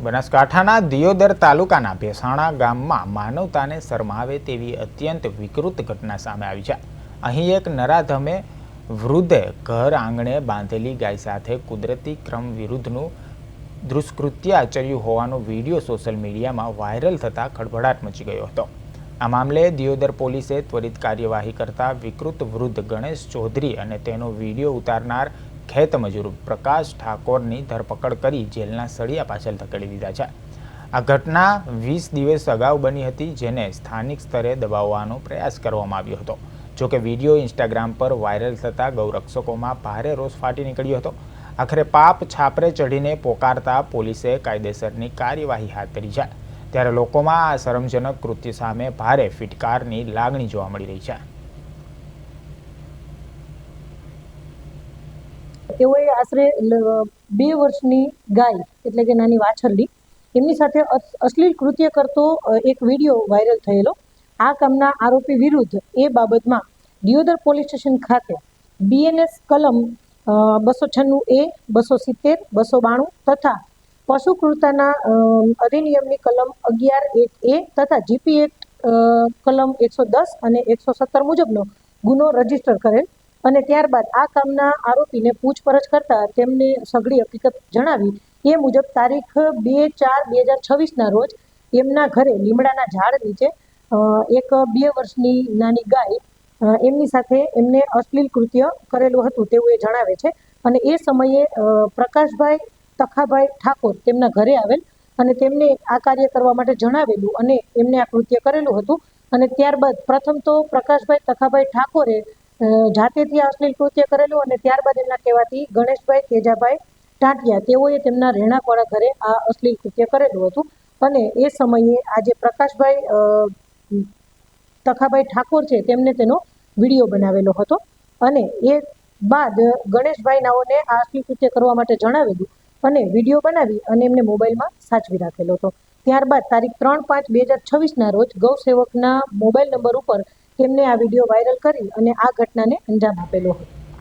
બનાસકાંઠાના દિયોદર તાલુકાના ભેસાણા ગામમાં માનવતાને શરમાવે તેવી અત્યંત વિકૃત ઘટના સામે આવી છે। અહીં એક નરાધમે વૃદ્ધે ઘર આંગણે બાંધેલી ગાય સાથે કુદરતી ક્રમ વિરુદ્ધનું દુષ્કૃત્ય આચર્યું હોવાનો વિડીયો સોશિયલ મીડિયામાં વાયરલ થતાં ખળભળાટ મચી ગયો હતો। આ મામલે દિયોદર પોલીસે ત્વરિત કાર્યવાહી કરતા વિકૃત વૃદ્ધ ગણેશ ચૌધરી અને તેનો વિડીયો ઉતારનાર ખેત મજૂર પ્રકાશ ઠાકોરની ધરપકડ કરી જેલના સળિયા પાછળ ધકેલી દીધા છે। આ ઘટના 20 દિવસ અગાઉ બની હતી, જેને સ્થાનિક સ્તરે દબાવવાનો પ્રયાસ કરવામાં આવ્યો હતો। જો કે વિડીયો ઇન્સ્ટાગ્રામ પર વાયરલ થતાં ગૌરક્ષકોમાં ભારે રોષ ફાટી નીકળ્યો હતો। આખરે પાપ છાપરે ચઢીને પોકારતા પોલીસે કાયદેસરની કાર્યવાહી હાથ ધરી છે। ત્યારે લોકોમાં આ શરમજનક કૃત્ય સામે ભારે ફિટકારની લાગણી જોવા મળી રહી છે। તેઓએ આશરે 2 વર્ષની ગાય એટલે કે નાની વાછરડી એમની સાથે અશ્લીલ કૃત્ય કરતો એક વિડીયો વાયરલ થયેલો। આ કામના આરોપી વિરુદ્ધ એ બાબતમાં દિયોદર પોલીસ સ્ટેશન ખાતે BNS કલમ 296A, 270, 292 તથા પશુ ક્રૂરતાના અધિનિયમની કલમ 11(1)A તથા GP એક્ટ કલમ 110 અને 117 મુજબનો ગુનો રજીસ્ટર કરેલ અને ત્યારબાદ આ કામના આરોપીને પૂછપરછ કરતા તેમને સઘળી હકીકત જણાવી એ મુજબ તારીખ 2/4/2026ના રોજ એમના ઘરે લીમડાના ઝાડ નીચે એક 2 વર્ષની નાની ગાય એમની સાથે એમને અશ્લીલ કૃત્ય કરેલું હતું તેવું એ જણાવે છે। અને એ સમયે પ્રકાશભાઈ તખાભાઈ ઠાકોર તેમના ઘરે આવેલ અને તેમને આ કાર્ય કરવા માટે જણાવેલું અને એમને આ કૃત્ય કરેલું હતું। અને ત્યારબાદ પ્રથમ તો પ્રકાશભાઈ તખાભાઈ ઠાકોરે જાતેથી અશ્લીલ કૃત્ય કરેલું અને ત્યારબાદ એમના કહેવાથી ગણેશભાઈ તેજાભાઈ ટાંટિયા તેઓએ તેમના રહેણાંકવાળા ઘરે આ અશ્લીલ કૃત્ય કરેલું હતું। અને એ સમયે આજે પ્રકાશભાઈ તખાભાઈ ઠાકોર છે તેમને તેનો વિડીયો બનાવેલો હતો અને એ બાદ ગણેશભાઈ નાઓને આ અશ્લીલ કૃત્ય કરવા માટે જણાવેલું અને વિડીયો બનાવી અને એમને મોબાઈલમાં સાચવી રાખેલો હતો। ત્યારબાદ તારીખ 3/5/2026ના રોજ ગૌસેવકના મોબાઈલ નંબર ઉપર તેમને આ વિડીયો વાયરલ કરી અને આ ઘટનાને અંજામ આપેલો હતો।